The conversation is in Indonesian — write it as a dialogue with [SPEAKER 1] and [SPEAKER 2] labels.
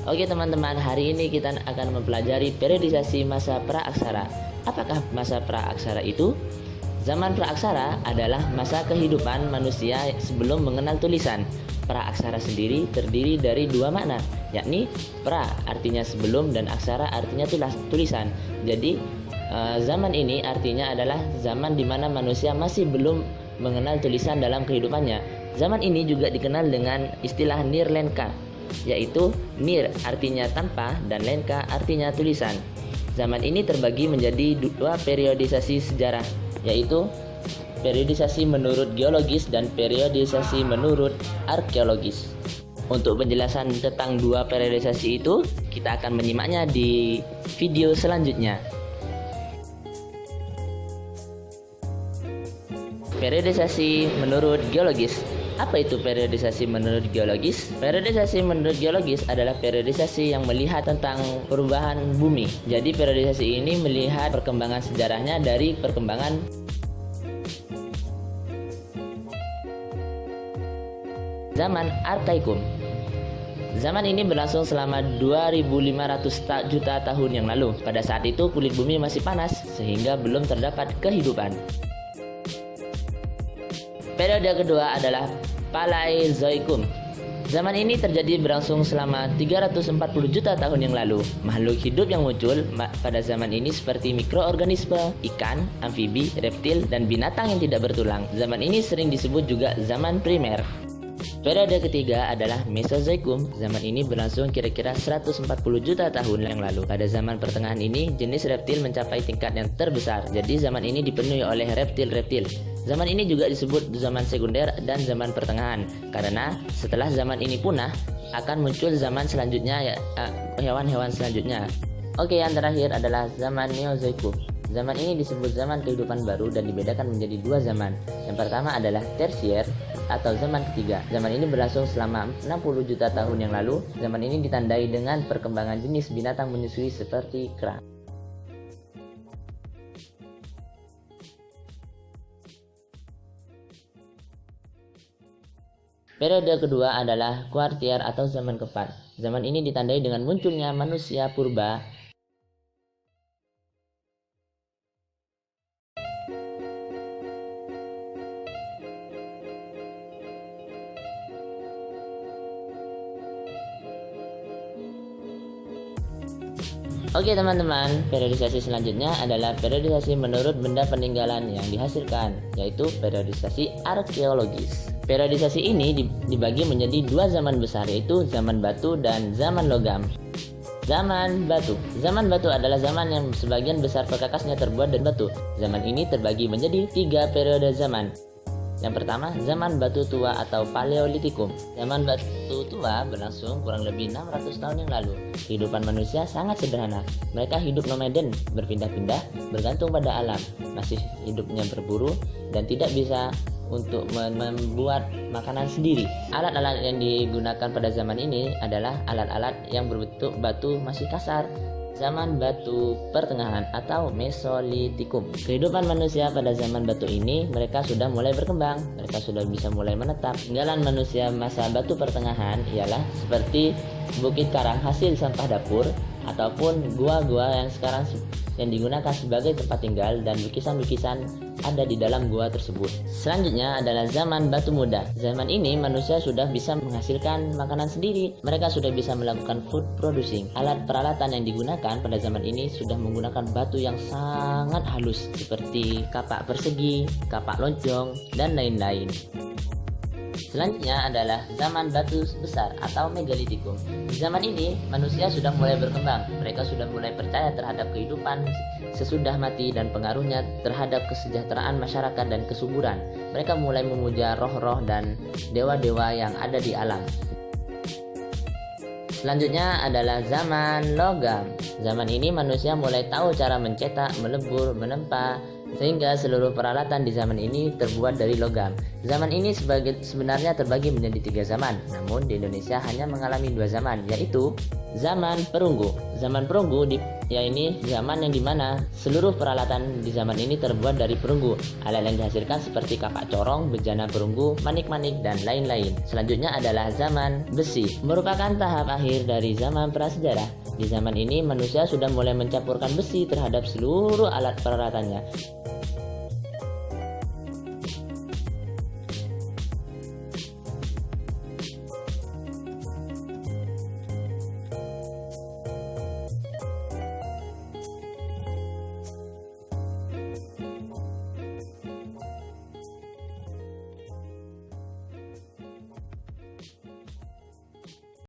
[SPEAKER 1] Oke teman-teman, hari ini kita akan mempelajari periodisasi masa praaksara. Apakah masa praaksara itu? Zaman praaksara adalah masa kehidupan manusia sebelum mengenal tulisan. Praaksara sendiri terdiri dari dua makna, yakni pra artinya sebelum dan aksara artinya tulisan. Jadi zaman ini artinya adalah zaman di mana manusia masih belum mengenal tulisan dalam kehidupannya. Zaman ini juga dikenal dengan istilah nirlenka, yaitu nir artinya tanpa dan lenka artinya tulisan. Zaman ini terbagi menjadi dua periodisasi sejarah, yaitu periodisasi menurut geologis dan periodisasi menurut arkeologis. Untuk penjelasan tentang dua periodisasi itu, kita akan menyimaknya di video selanjutnya. Periodisasi menurut geologis. Apa itu periodisasi menurut geologis? Periodisasi menurut geologis adalah periodisasi yang melihat tentang perubahan bumi. Jadi periodisasi ini melihat perkembangan sejarahnya dari perkembangan zaman Arkaikum. Zaman ini berlangsung selama 2500 juta tahun yang lalu. Pada saat itu kulit bumi masih panas sehingga belum terdapat kehidupan. Periode kedua adalah Paleozoikum. Zaman ini terjadi berlangsung selama 340 juta tahun yang lalu. Makhluk hidup yang muncul pada zaman ini seperti mikroorganisme, ikan, amfibi, reptil, dan binatang yang tidak bertulang. Zaman ini sering disebut juga zaman primer. Periode ketiga adalah Mesozoikum. Zaman ini berlangsung kira-kira 140 juta tahun yang lalu. Pada zaman pertengahan ini, jenis reptil mencapai tingkat yang terbesar. Jadi zaman ini dipenuhi oleh reptil-reptil. Zaman ini juga disebut zaman sekunder dan zaman pertengahan, karena setelah zaman ini punah, akan muncul zaman selanjutnya, hewan-hewan selanjutnya. Oke, yang terakhir adalah zaman Neozoikum. Zaman ini disebut zaman kehidupan baru dan dibedakan menjadi dua zaman. Yang pertama adalah tersier atau zaman ketiga. Zaman ini berlangsung selama 60 juta tahun yang lalu. Zaman ini ditandai dengan perkembangan jenis binatang menyusui seperti kera. Periode kedua adalah kuartier atau zaman keempat. Zaman ini ditandai dengan munculnya manusia purba. Oke teman-teman, periodisasi selanjutnya adalah periodisasi menurut benda peninggalan yang dihasilkan, yaitu periodisasi arkeologis. Periodisasi ini dibagi menjadi dua zaman besar, yaitu zaman batu dan zaman logam. Zaman batu. Zaman batu adalah zaman yang sebagian besar perkakasnya terbuat dari batu. Zaman ini terbagi menjadi tiga periode zaman. Yang pertama, zaman batu tua atau Paleolitikum. Zaman batu tua berlangsung kurang lebih 600 tahun yang lalu. Kehidupan manusia sangat sederhana. Mereka hidup nomaden, berpindah-pindah, bergantung pada alam. Masih hidupnya berburu dan tidak bisa untuk membuat makanan sendiri. Alat-alat yang digunakan pada zaman ini adalah alat-alat yang berbentuk batu masih kasar. Zaman batu pertengahan atau Mesolitikum. Kehidupan manusia pada zaman batu ini, mereka sudah mulai berkembang, mereka sudah bisa mulai menetap. Tinggalan manusia masa batu pertengahan ialah seperti bukit karang hasil sampah dapur, ataupun gua-gua yang sekarang yang digunakan sebagai tempat tinggal, dan lukisan-lukisan ada di dalam gua tersebut. Selanjutnya adalah zaman batu muda. Zaman ini manusia sudah bisa menghasilkan makanan sendiri. Mereka sudah bisa melakukan food producing. Alat peralatan yang digunakan pada zaman ini sudah menggunakan batu yang sangat halus seperti kapak persegi, kapak loncong, dan lain-lain. Selanjutnya adalah zaman batu besar atau Megalitikum. Di zaman ini, manusia sudah mulai berkembang. Mereka sudah mulai percaya terhadap kehidupan sesudah mati dan pengaruhnya terhadap kesejahteraan masyarakat dan kesuburan. Mereka mulai memuja roh-roh dan dewa-dewa yang ada di alam. Selanjutnya adalah zaman logam. Zaman ini manusia mulai tahu cara mencetak, melebur, menempa, sehingga seluruh peralatan di zaman ini terbuat dari logam. Zaman ini sebenarnya terbagi menjadi tiga zaman, namun di Indonesia hanya mengalami dua zaman, yaitu zaman perunggu. Zaman perunggu ya ini zaman yang dimana seluruh peralatan di zaman ini terbuat dari perunggu. Alat yang dihasilkan seperti kapak corong, bejana perunggu, manik-manik, dan lain-lain. Selanjutnya adalah zaman besi, merupakan tahap akhir dari zaman prasejarah. Di zaman ini manusia sudah mulai mencampurkan besi terhadap seluruh alat peralatannya.